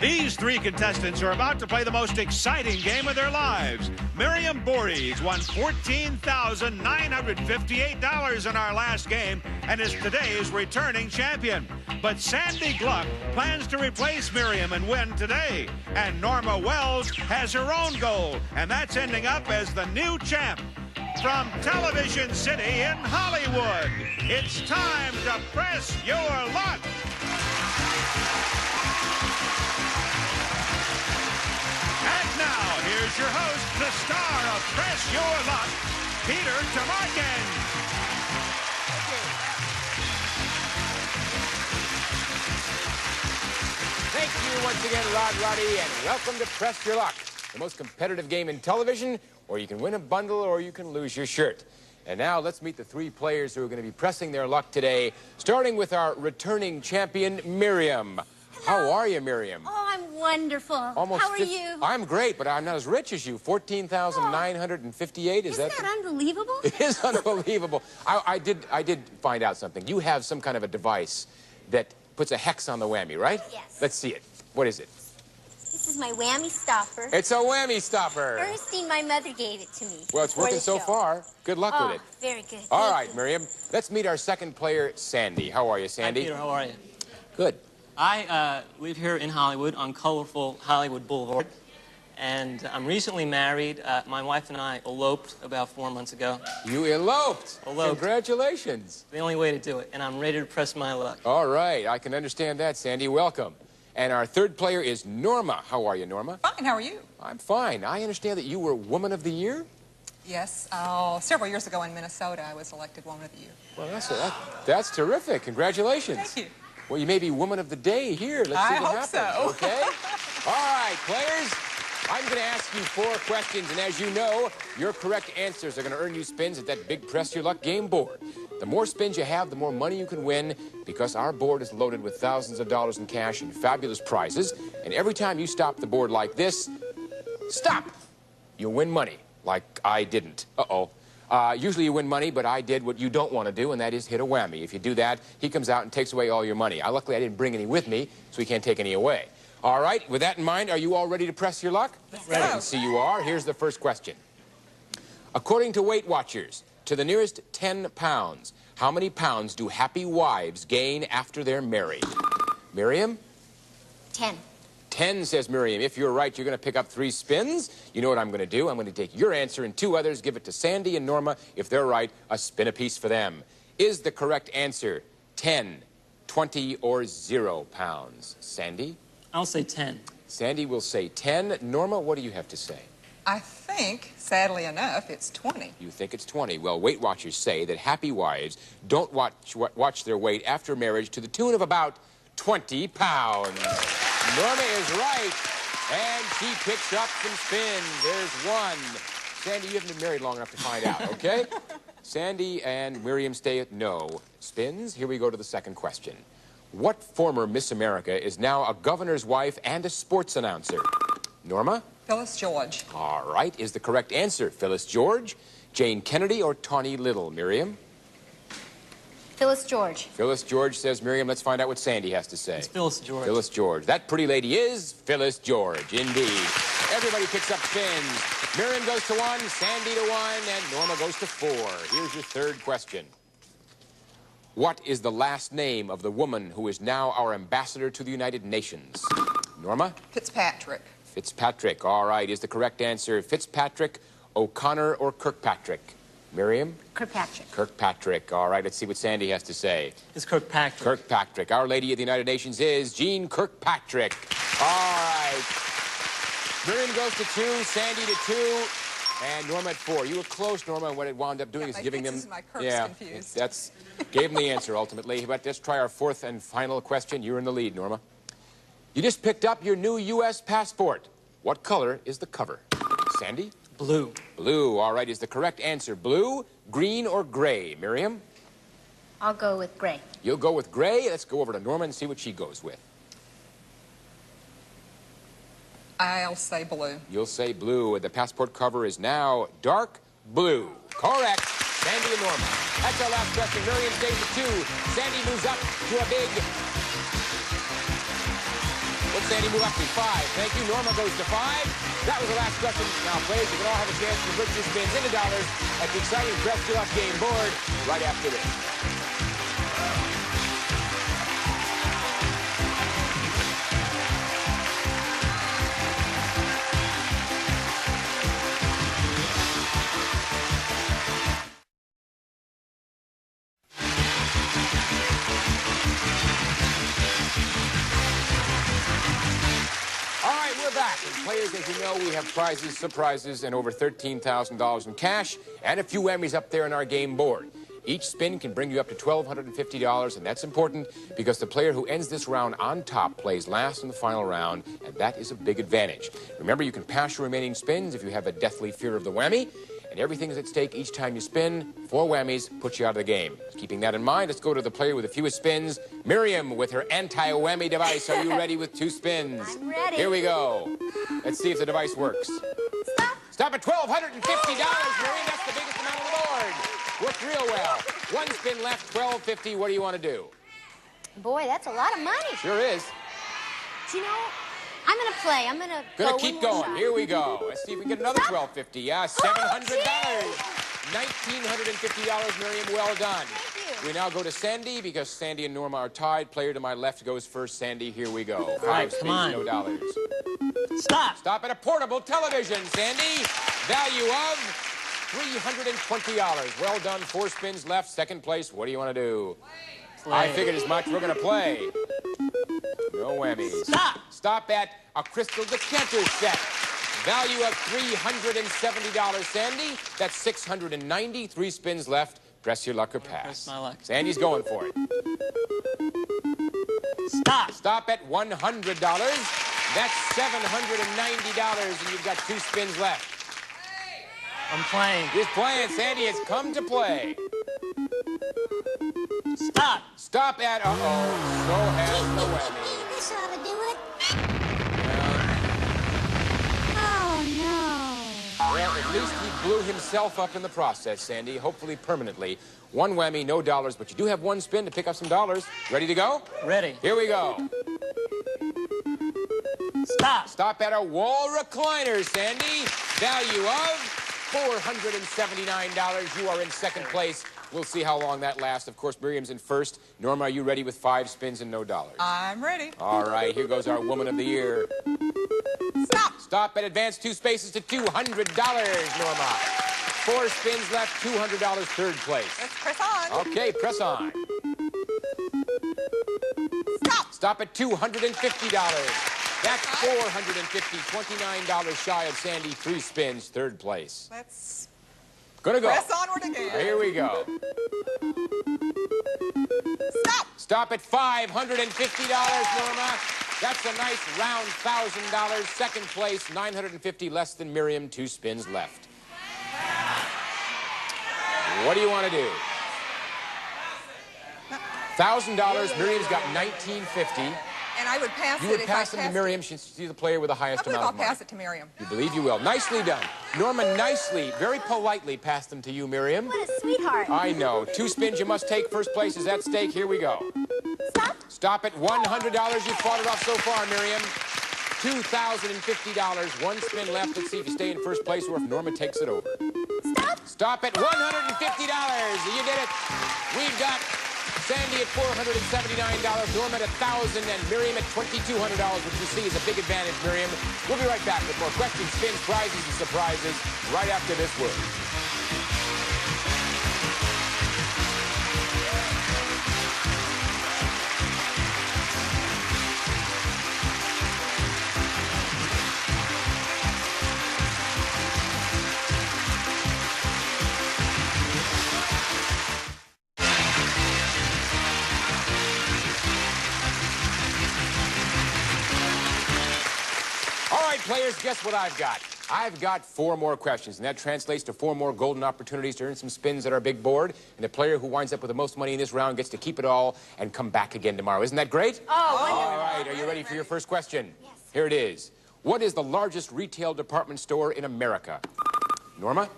These three contestants are about to play the most exciting game of their lives. Miriam Voorhees won $14,958 in our last game and is today's returning champion. But Sandy Gluck plans to replace Miriam and win today. And Norma Wells has her own goal, and that's ending up as the new champ. From Television City in Hollywood, it's time to press your luck. And now, here's your host, the star of Press Your Luck, Peter Tamarkin. Thank you once again, Roddy, and welcome to Press Your Luck, the most competitive game in television, where you can win a bundle or you can lose your shirt. And now let's meet the three players who are going to be pressing their luck today, starting with our returning champion, Miriam. How are you, Miriam? Oh, I'm wonderful. How are you? I'm great, but I'm not as rich as you. 14,958. Isn't that unbelievable? It is unbelievable. I did find out something. You have some kind of a device that puts a hex on the whammy, right? Yes. Let's see it. What is it? This is my whammy stopper. It's a whammy stopper. Ernestine, my mother, gave it to me. Well, it's working so far. Good luck with it. Very good. All right, Miriam. Let's meet our second player, Sandy. How are you, Sandy? Hi, Peter. How are you? Good. I live here in Hollywood on colorful Hollywood Boulevard, and I'm recently married. My wife and I eloped about 4 months ago. You eloped. Eloped. Congratulations. The only way to do it, and I'm ready to press my luck. All right. I can understand that, Sandy. Welcome. And our third player is Norma. How are you, Norma? Fine, how are you? I'm fine. I understand that you were Woman of the Year? Yes, several years ago in Minnesota, I was elected Woman of the Year. Well, that's terrific. Congratulations. Thank you. Well, you may be Woman of the Day here. Let's see what happens. I hope so. Okay? All right, players. I'm going to ask you 4 questions, and as you know, your correct answers are going to earn you spins at that big Press Your Luck game board. The more spins you have, the more money you can win, because our board is loaded with thousands of dollars in cash and fabulous prizes. And every time you stop the board like this, stop, you'll win money, like I didn't. Uh-oh. Usually you win money, but I did what you don't want to do, and that is hit a whammy. If you do that, he comes out and takes away all your money. Luckily, I didn't bring any with me, so he can't take any away. All right, with that in mind, are you all ready to press your luck? Ready. I can see you are. Here's the first question. According to Weight Watchers, to the nearest 10 pounds, how many pounds do happy wives gain after they're married? Miriam? 10. 10, says Miriam. If you're right, you're going to pick up 3 spins. You know what I'm going to do? I'm going to take your answer and 2 others, give it to Sandy and Norma. If they're right, a spin apiece for them. Is the correct answer 10, 20, or 0 pounds? Sandy? I'll say 10. Sandy will say 10. Norma, what do you have to say? I think, sadly enough, it's 20. You think it's 20. Well, Weight Watchers say that happy wives don't watch their weight after marriage to the tune of about 20 pounds. Norma is right, and she picks up some spins. There's 1. Sandy, you haven't been married long enough to find out, okay? Sandy and Miriam stay at no spins. Here we go to the second question. What former Miss America is now a governor's wife and a sports announcer? Norma? Phyllis George. All right. Is the correct answer Phyllis George, Jane Kennedy, or Tawny Little? Miriam? Phyllis George. Phyllis George, says Miriam. Let's find out what Sandy has to say. It's Phyllis George. Phyllis George. That pretty lady is Phyllis George, indeed. Everybody picks up spins. Miriam goes to 1, Sandy to 1, and Norma goes to 4. Here's your third question. What is the last name of the woman who is now our ambassador to the United Nations? Norma? Fitzpatrick. Fitzpatrick. All right. Is the correct answer Fitzpatrick, O'Connor, or Kirkpatrick? Miriam? Kirkpatrick. Kirkpatrick. All right. Let's see what Sandy has to say. It's Kirkpatrick. Kirkpatrick. Our Lady of the United Nations is Jean Kirkpatrick. All right. Miriam goes to 2, Sandy to 2, and Norma at 4. You were close, Norma, and what it wound up doing is giving them... My Kirk's confused. That's gave them the answer, ultimately. But let's try our 4th and final question. You're in the lead, Norma. You just picked up your new U.S. passport. What color is the cover? Sandy? Blue. Blue. All right. Is the correct answer blue, green, or gray? Miriam? I'll go with gray. You'll go with gray. Let's go over to Norma and see what she goes with. I'll say blue. You'll say blue. The passport cover is now dark blue. Correct. Sandy and Norma. That's our last question. Miriam stays at 2. Sandy moves up to a big... What's Sandy move up to 5. Thank you. Norma goes to 5. That was the last question. Now, players, you can all have a chance to convert your spins into dollars at the exciting Press Your Luck game board right after this. And players, as you know, we have prizes, surprises, and over $13,000 in cash, and a few Emmys up there on our game board. Each spin can bring you up to $1,250, and that's important because the player who ends this round on top plays last in the final round, and that is a big advantage. Remember, you can pass your remaining spins if you have a deathly fear of the whammy, and everything is at stake each time you spin. 4 whammies put you out of the game. Keeping that in mind, let's go to the player with the fewest spins, Miriam, with her anti-whammy device. Are you ready with 2 spins? I'm ready. Here we go. Let's see if the device works. Stop. Stop at $1,250, Miriam. That's the biggest amount on the board. Worked real well. 1 spin left, $1,250. What do you want to do? Boy, that's a lot of money. Sure is. Do you know, I'm going to play. I'm going to go Keep one more going. shot. Here we go. Let's see if we can get another $1,250. Yeah, $700. $1,950, Miriam. Well done. Thank you. We now go to Sandy because Sandy and Norma are tied. Player to my left goes first. Sandy, here we go. 5 right, spins, come on. no dollars. Stop. Stop at a portable television, Sandy. Value of $320. Well done. 4 spins left. Second place. What do you want to do? Play. I figured as much. We're going to play. No whammies. Stop. Stop at a crystal decanter set. Value of $370, Sandy. That's $690. 3 spins left. Press your luck or pass. Press my luck. Sandy's going for it. Stop. Stop at $100. That's $790, and you've got 2 spins left. I'm playing. He's playing. Sandy has come to play. Stop. Stop at, so has the whammy. This ought to do it. Oh, no. Well, at least he blew himself up in the process, Sandy, hopefully permanently. 1 whammy, no dollars, but you do have 1 spin to pick up some dollars. Ready to go? Ready. Here we go. Stop. Stop at a wall recliner, Sandy. Value of $479. You are in second place. We'll see how long that lasts. Of course, Miriam's in first. Norma, are you ready with 5 spins and no dollars? I'm ready. All right, here goes our Woman of the Year. Stop. Stop at advance 2 spaces to $200, Norma. 4 spins left, $200, third place. Let's press on. Okay, press on. Stop. Stop at $250. That's $450, $29 shy of Sandy. 3 spins, third place. Let's Gonna go. press onward again. Here we go. Stop. Stop at $550, Norma. That's a nice round $1,000. Second place, $950, less than Miriam. 2 spins left. What do you want to do? $1,000. Miriam's got $1,950. And I would pass You it would if pass I them to passed Miriam. it. She's the player with the highest I believe amount I'll of money. pass it to Miriam. You believe you will. Nicely done. Norma nicely, very politely passed them to you, Miriam. What a sweetheart. I know. 2 spins you must take. First place is at stake. Here we go. Stop. Stop at $100. You fought it off so far, Miriam. $2,050. 1 spin left. Let's see if you stay in first place or if Norma takes it over. Stop. Stop at $150. You did it. We've got Sandy at $479, Norma at $1,000, and Miriam at $2,200, which you see is a big advantage, Miriam. We'll be right back with more questions, spins, prizes, and surprises right after this word. Players, guess what I've got? I've got 4 more questions, and that translates to 4 more golden opportunities to earn some spins at our big board. And the player who winds up with the most money in this round gets to keep it all and come back again tomorrow. Isn't that great? Oh, wonderful. All right, are you ready for your first question? Yes. Here it is. What is the largest retail department store in America? Norma?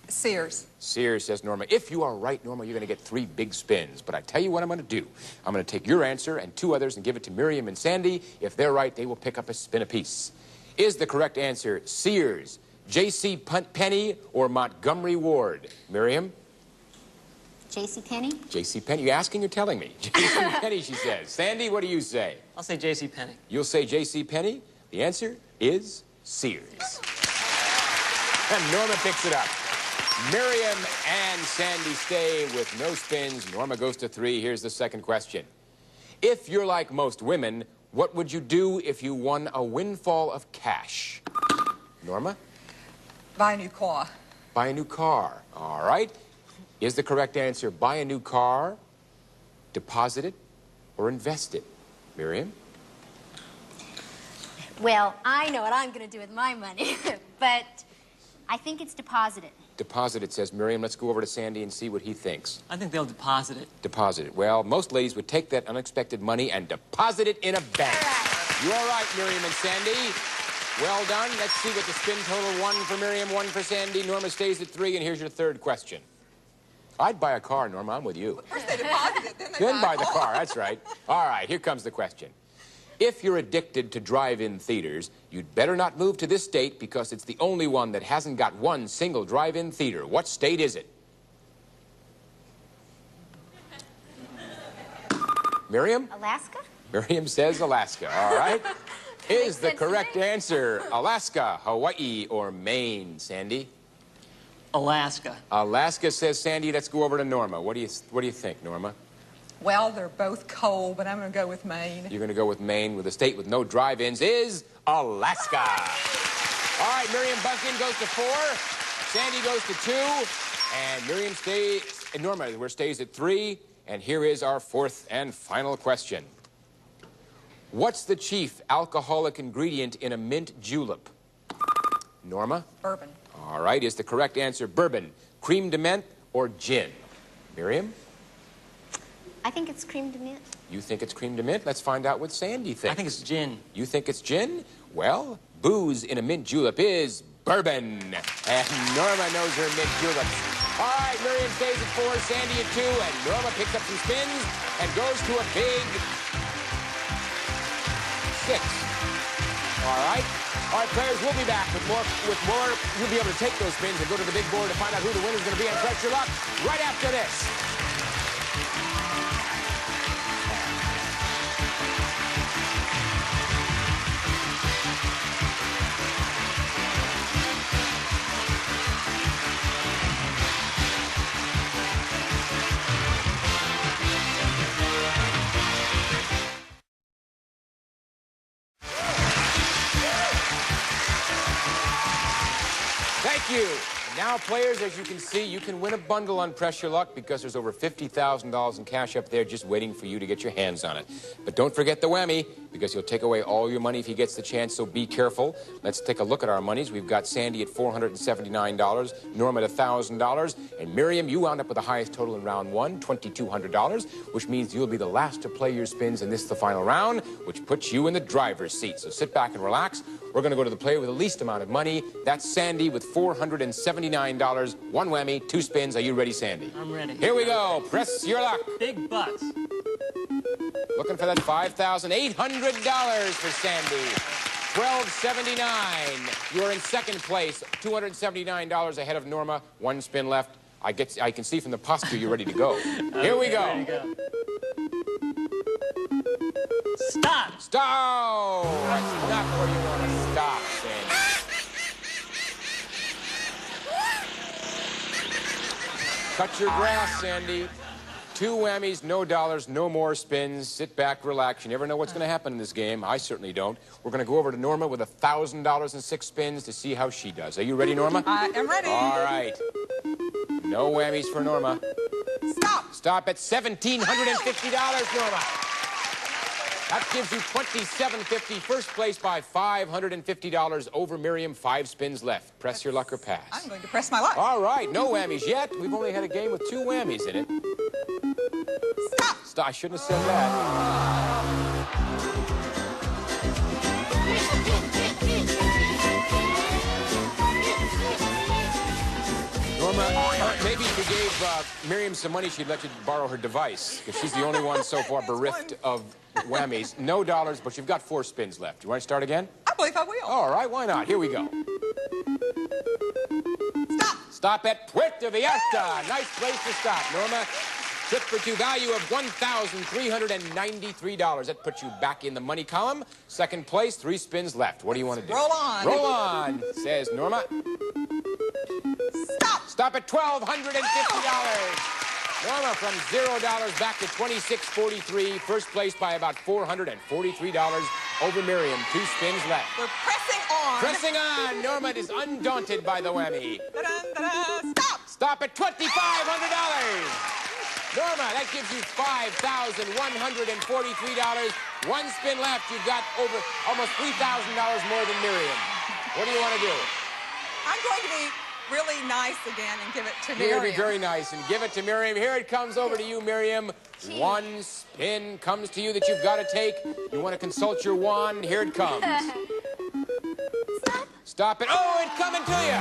Sears. Sears, says Norma. If you are right, Norma, you're going to get 3 big spins. But I tell you what I'm going to do. I'm going to take your answer and 2 others and give it to Miriam and Sandy. If they're right, they will pick up a spin apiece. Is the correct answer Sears, J.C. Penney, or Montgomery Ward? Miriam? J.C. Penney? J.C. Penney. You asking or telling me? J.C. Penney, she says. Sandy, what do you say? I'll say J.C. Penney. You'll say J.C. Penney? The answer is Sears. And Norma picks it up. Miriam and Sandy stay with no spins. Norma goes to 3. Here's the second question. If you're like most women, what would you do if you won a windfall of cash? Norma? Buy a new car. Buy a new car. All right. Is the correct answer buy a new car, deposit it, or invest it? Miriam? Well, I know what I'm going to do with my money, but I think it's deposit it. Deposit it, says Miriam. Let's go over to Sandy and see what he thinks. I think they'll deposit it. Deposit it. Well, most ladies would take that unexpected money and deposit it in a bank. You're all right, Miriam and Sandy. Well done. Let's see what the spin total. 1 for Miriam, 1 for Sandy. Norma stays at 3, and here's your third question. I'd buy a car, Norma. I'm with you. First they deposit it, then they Then buy the car. That's right. All right, here comes the question. If you're addicted to drive-in theaters, you'd better not move to this state because it's the only one that hasn't got one single drive-in theater. What state is it? Miriam? Alaska? Miriam says Alaska. All right. Is the correct answer Alaska, Hawaii, or Maine, Sandy? Alaska. Alaska, says Sandy. Let's go over to Norma. What do you think, Norma? Well, they're both cold, but I'm going to go with Maine. You're going to go with Maine, with a state with no drive-ins is Alaska. All right, Miriam Buckin goes to 4. Sandy goes to 2. And Miriam stays, and Norma stays at 3. And here is our fourth and final question. What's the chief alcoholic ingredient in a mint julep? Norma? Bourbon. All right, is the correct answer bourbon, creme de menthe, or gin? Miriam? I think it's cream de mint. You think it's creme de menthe? Let's find out what Sandy thinks. I think it's gin. You think it's gin? Well, booze in a mint julep is bourbon. And Norma knows her mint juleps. All right, Miriam stays at 4, Sandy at 2, and Norma picks up some spins and goes to a big 6. All right. All right, players, we'll be back with more. You'll be able to take those spins and go to the big board to find out who the winner's going to be and Press Your Luck right after this. Thank you. And now, players, as you can see, you can win a bundle on Press Your Luck because there's over $50,000 in cash up there just waiting for you to get your hands on it. But don't forget the whammy, because he'll take away all your money if he gets the chance, so be careful. Let's take a look at our monies. We've got Sandy at $479, Norma at $1,000, and Miriam, you wound up with the highest total in round 1, $2,200, which means you'll be the last to play your spins in this, the final round, which puts you in the driver's seat. So sit back and relax. We're going to go to the player with the least amount of money. That's Sandy with $479. 1 whammy, 2 spins. Are you ready, Sandy? I'm ready. Here we go. Press your luck. Big bucks. Looking for that $5,800 for Sandy. $1,279. You're in second place. $279 ahead of Norma. 1 spin left. I can see from the posture you're ready to go. Here we go. Ready to go. Stop. Stop. That's not where you want to stop, Sandy. Cut your grass, Sandy. 2 whammies, no dollars, no more spins. Sit back, relax. You never know what's going to happen in this game. I certainly don't. We're going to go over to Norma with $1,000 and 6 spins to see how she does. Are you ready, Norma? I am ready. All right. No whammies for Norma. Stop. Stop at $1,750, Norma. That gives you $2,750. First place by $550 over Miriam. 5 spins left. Press your luck or pass. I'm going to press my luck. All right, no whammies yet. We've only had a game with 2 whammies in it. Stop. I shouldn't have said that. Norma, Miriam some money, she'd let you borrow her device, because she's the only one so far bereft of whammies. No dollars, but you've got 4 spins left. You want to start again? I believe I will. All right, why not? Here we go. Stop. Stop at Puerto Vallarta. Nice place to stop, Norma. Trip for 2, value of $1,393. That puts you back in the money column. Second place, 3 spins left. What do you want to do? Roll on. Roll on, says Norma. Stop. Stop at $1,250. Norma from $0 back to $26.43. First place by about $443 over Miriam. 2 spins left. We're pressing on. Pressing on. Norma is undaunted by the whammy. Da-da-da-da. Stop. Stop at $2,500. Norma, that gives you $5,143. 1 spin left. You've got over almost $3,000 more than Miriam. What do you want to do? I'm going to be really nice again and give it to You're Miriam. going to be very nice and give it to Miriam. Here it comes over to you, Miriam. 1 spin comes to you that you've got to take. You want to consult your wand? Here it comes. Stop. Stop it. Oh, it's coming to you.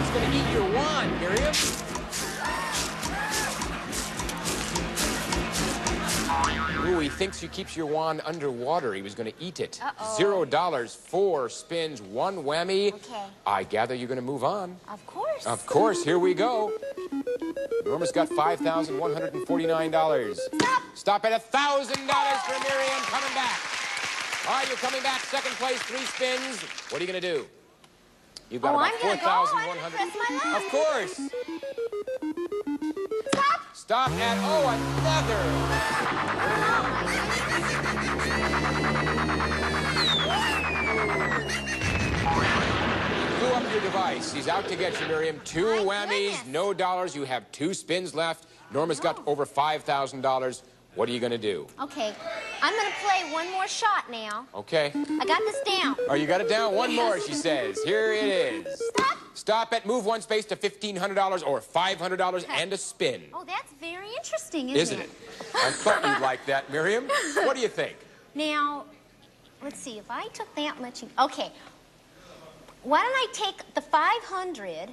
It's going to eat your wand, Miriam. Ooh, he thinks he keeps your wand underwater. He was going to eat it. Uh-oh. $0, 4 spins, 1 whammy. Okay. I gather you're going to move on. Of course. Of course, here we go. Norma's got $5,149. Stop. Stop at $1,000 for Miriam. Coming back. All right, you're coming back. Second place, 3 spins. What are you going to do? You've got about I'm gonna go. I'm gonna 4,100. press my luck. Of course. Stop. Stop at, oh, another. Blew up your device. He's out to get you, Miriam. 2 My whammies, goodness. no dollars. You have 2 spins left. Norma's got over $5,000. What are you going to do? Okay. I'm going to play one more shot now. Okay. I got this down. Oh, you got it down? One more, she says. Here it is. Stop. Stop at move 1 space to $1,500 or $500 and a spin. Oh, that's very interesting, isn't Isn't it? I thought you'd like that, Miriam. What do you think? Now, let's see. If I took that much... Okay. Why don't I take the 500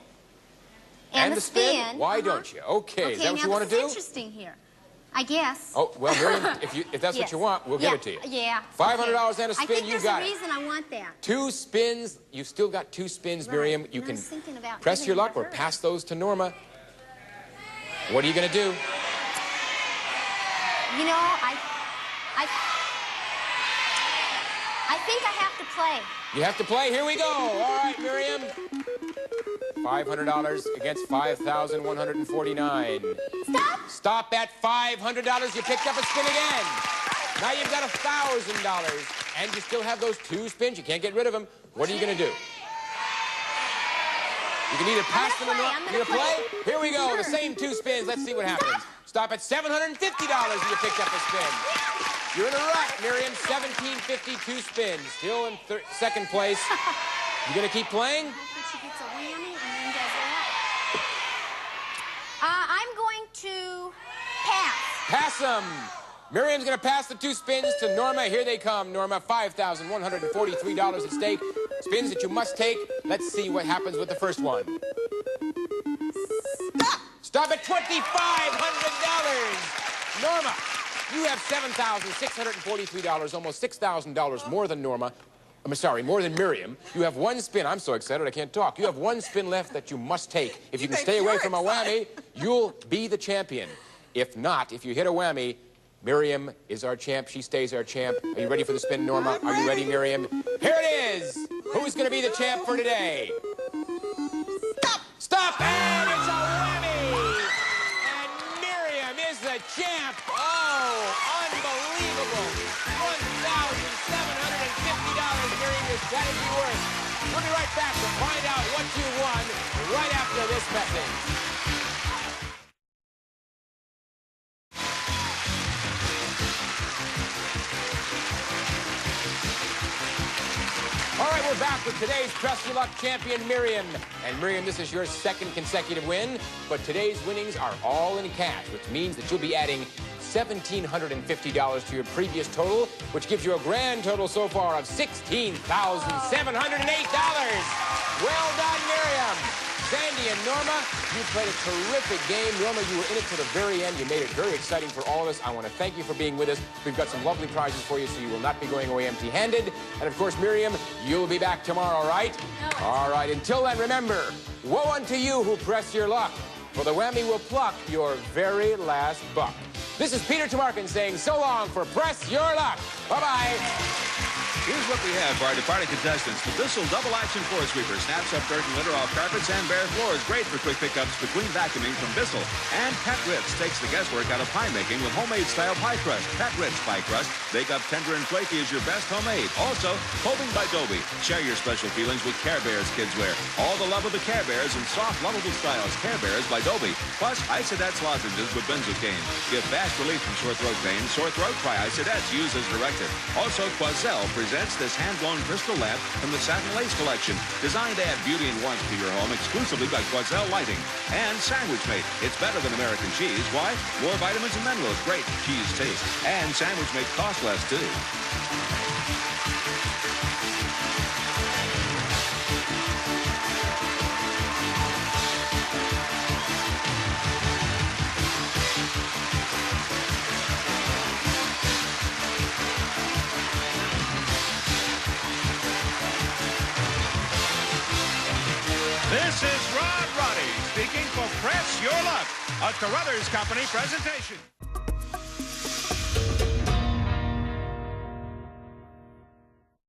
and the spin? Why don't you? Okay, is that what now you want to this do? is interesting here. I guess. Oh, well, Miriam, if that's what Yes. you want, we'll give it to you. Yeah. $500 and a spin, I think you there's got a it. reason I want that. 2 spins. You've still got 2 spins, Right. Miriam. You And I can was thinking about press giving your luck it to or her. pass those to Norma. What are you going to do? You know, I think I have to play. You have to play. Here we go. All right, Miriam. $500 against $5,149. Stop. Stop at $500. You picked up a spin again. Now you've got $1,000, and you still have those 2 spins. You can't get rid of them. What are you going to do? You can either pass them or not. I'm You gonna gonna play? Here we go. Sure. The same 2 spins. Let's see what happens. Stop at $750, and you picked up a spin. You're in a rut, Miriam. 1752 spins. Still in second place. You going to keep playing? I think she gets a whammy and then does that. I'm going to pass. Pass them. Miriam's going to pass the 2 spins to Norma. Here they come, Norma. $5,143 at stake. Spins that you must take. Let's see what happens with the first one. Stop at $2,500. Norma, you have $7,643, almost $6,000 more than Norma. I'm sorry, more than Miriam. You have 1 spin. I'm so excited I can't talk. You have 1 spin left that you must take. If you can stay away from a whammy, you'll be the champion. If not, if you hit a whammy, Miriam is our champ. She stays our champ. Are you ready for the spin, Norma? Are you ready, Miriam? Here it is. Who's going to be the champ for today? Stop! Stop! And it's a whammy! And Miriam is the champ. Oh, unbelievable. $1,750 Miriam is that is worth. We'll be right back to find out what you won right after this message. All right, we're back with today's Press Your Luck champion, Miriam. And Miriam, this is your 2nd consecutive win, but today's winnings are all in cash, which means that you'll be adding $1,750 to your previous total, which gives you a grand total so far of $16,708. Well done, Miriam. Sandy and Norma, you played a terrific game. Norma, you were in it to the very end. You made it very exciting for all of us. I want to thank you for being with us. We've got some lovely prizes for you, so you will not be going away empty-handed. And, of course, Miriam, you'll be back tomorrow, right? No. All right. Until then, remember, woe unto you who press your luck, for the whammy will pluck your very last buck. This is Peter Tamarkin saying so long for Press Your Luck. Bye-bye. Here's what we have for our departing contestants. The Bissell Double Action Floor Sweeper snaps up dirt and litter off carpets and bare floors. Great for quick pickups between vacuuming from Bissell. And Pat Ritz takes the guesswork out of pie making with homemade-style pie crust. Pat Ritz Pie Crust. Bake up tender and flaky as your best homemade. Also, Coping by Dobie. Share your special feelings with Care Bears kids wear. All the love of the Care Bears in soft, lovable styles. Care Bears by Dobie. Plus, Isodets lozenges with benzocaine. Give fast relief from sore throat pain. Sore throat, try Isodets. Use as directed. Also, Quazell presents this hand-blown crystal lamp from the Satin Lace collection, designed to add beauty and warmth to your home exclusively by Quazell Lighting. And Sandwich Mate. It's better than American cheese. Why? More vitamins and minerals. Great cheese taste. And Sandwich Mate costs less, too. This is Rod Roddy speaking for Press Your Luck, a Carruthers Company presentation.